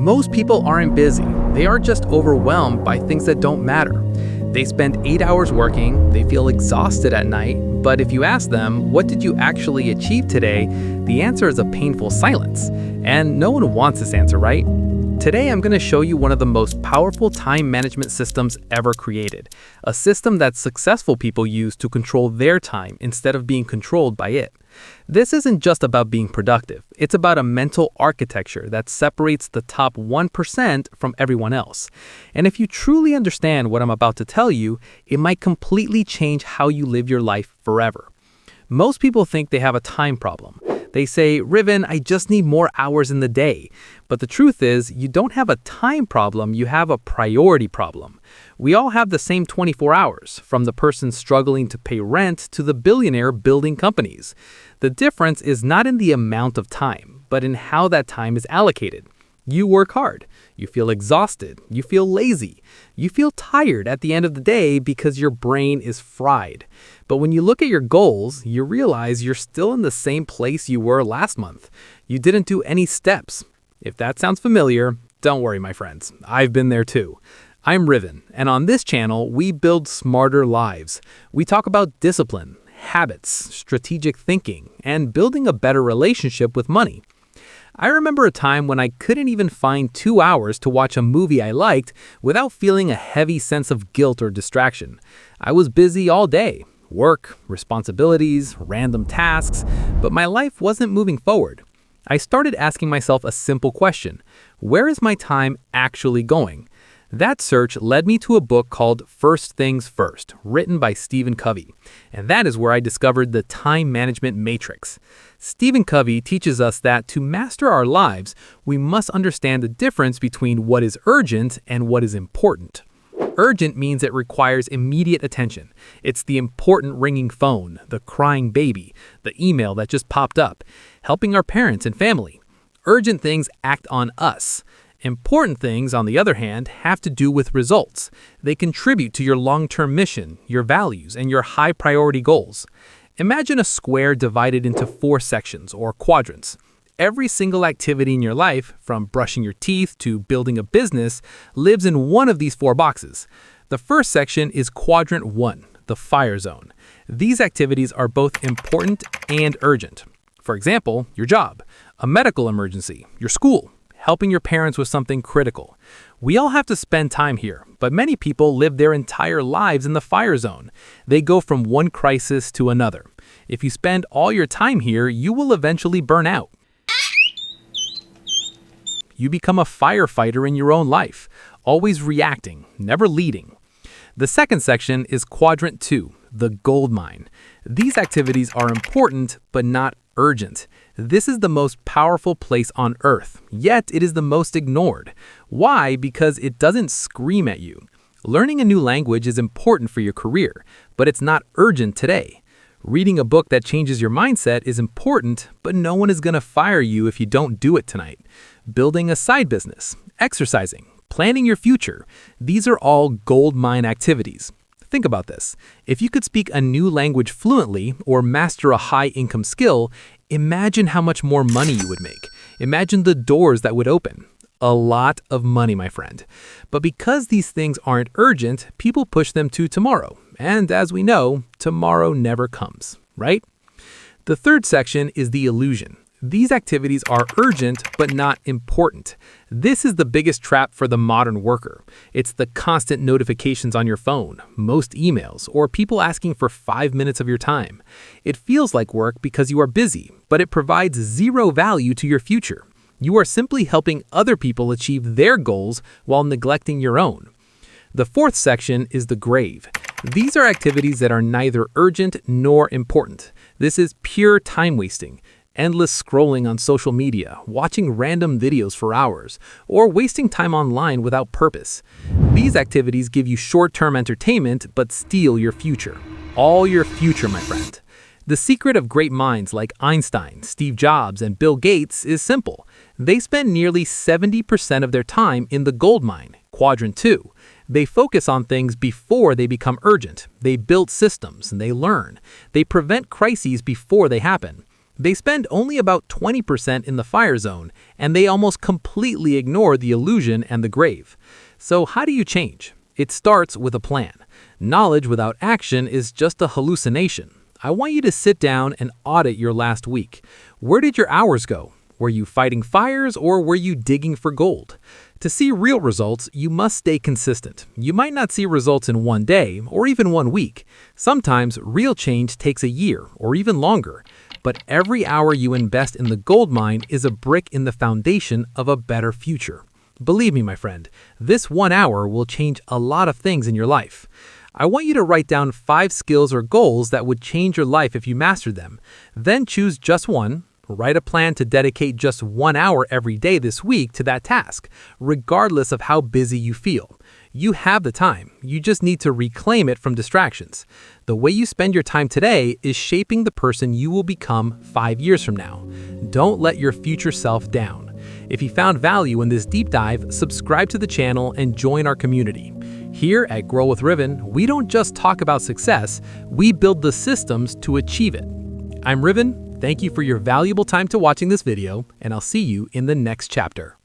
Most people aren't busy. They are just overwhelmed by things that don't matter. They spend 8 hours working, they feel exhausted at night, but if you ask them, what did you actually achieve today? The answer is a painful silence. And no one wants this answer, right? Today, I'm going to show you one of the most powerful time management systems ever created. A system that successful people use to control their time instead of being controlled by it. This isn't just about being productive. It's about a mental architecture that separates the top 1% from everyone else. And if you truly understand what I'm about to tell you, it might completely change how you live your life forever. Most people think they have a time problem. They say, Riven, I just need more hours in the day. But the truth is, you don't have a time problem, you have a priority problem. We all have the same 24 hours, from the person struggling to pay rent to the billionaire building companies. The difference is not in the amount of time, but in how that time is allocated. You work hard, you feel exhausted, you feel lazy, you feel tired at the end of the day because your brain is fried. But when you look at your goals, you realize you're still in the same place you were last month. You didn't do any steps. If that sounds familiar, don't worry, my friends. I've been there too. I'm Riven, and on this channel, we build smarter lives. We talk about discipline, habits, strategic thinking, and building a better relationship with money. I remember a time when I couldn't even find 2 hours to watch a movie I liked without feeling a heavy sense of guilt or distraction. I was busy all day. Work, responsibilities, random tasks, but my life wasn't moving forward. I started asking myself a simple question: where is my time actually going? That search led me to a book called First Things First, written by Stephen Covey. And that is where I discovered the time management matrix. Stephen Covey teaches us that to master our lives, we must understand the difference between what is urgent and what is important. Urgent means it requires immediate attention. It's the important ringing phone, the crying baby, the email that just popped up, helping our parents and family. Urgent things act on us. Important things, on the other hand, have to do with results. They contribute to your long-term mission, your values, and your high-priority goals. Imagine a square divided into 4 sections, or quadrants. Every single activity in your life, from brushing your teeth to building a business, lives in one of these 4 boxes. The first section is quadrant 1, the fire zone. These activities are both important and urgent. For example, your job, a medical emergency, your school, helping your parents with something critical. We all have to spend time here, but many people live their entire lives in the fire zone. They go from one crisis to another. If you spend all your time here, you will eventually burn out. You become a firefighter in your own life, always reacting, never leading. The second section is quadrant 2, the gold mine. These activities are important, but not urgent. This is the most powerful place on earth, yet it is the most ignored. Why? Because it doesn't scream at you. Learning a new language is important for your career, but it's not urgent today. Reading a book that changes your mindset is important, but no one is going to fire you if you don't do it tonight. Building a side business, exercising, planning your future, these are all gold mine activities. Think about this. If you could speak a new language fluently or master a high-income skill, imagine how much more money you would make. Imagine the doors that would open. A lot of money, my friend. But because these things aren't urgent, people push them to tomorrow. And as we know, tomorrow never comes, right? The third section is the illusion. These activities are urgent, but not important. This is the biggest trap for the modern worker. It's the constant notifications on your phone, most emails, or people asking for 5 minutes of your time. It feels like work because you are busy, but it provides zero value to your future. You are simply helping other people achieve their goals while neglecting your own. The fourth section is the grave. These are activities that are neither urgent nor important. This is pure time wasting. Endless scrolling on social media, watching random videos for hours, or wasting time online without purpose. These activities give you short-term entertainment but steal your future. All your future, my friend. The secret of great minds like Einstein, Steve Jobs, and Bill Gates is simple. They spend nearly 70% of their time in the gold mine, quadrant 2. They focus on things before they become urgent. They build systems and they learn. They prevent crises before they happen. They spend only about 20% in the fire zone, and they almost completely ignore the illusion and the grave. So how do you change? It starts with a plan. Knowledge without action is just a hallucination. I want you to sit down and audit your last week. Where did your hours go? Were you fighting fires or were you digging for gold? To see real results, you must stay consistent. You might not see results in one day or even 1 week. Sometimes real change takes a year or even longer. But every hour you invest in the gold mine is a brick in the foundation of a better future. Believe me, my friend, this 1 hour will change a lot of things in your life. I want you to write down 5 skills or goals that would change your life if you mastered them. Then choose just one. Write a plan to dedicate just 1 hour every day this week to that task, regardless of how busy you feel. You have the time. You just need to reclaim it from distractions. The way you spend your time today is shaping the person you will become 5 years from now. Don't let your future self down. If you found value in this deep dive, subscribe to the channel and join our community. Here at Grow with Riven, we don't just talk about success, we build the systems to achieve it. I'm Riven. Thank you for your valuable time to watching this video, and I'll see you in the next chapter.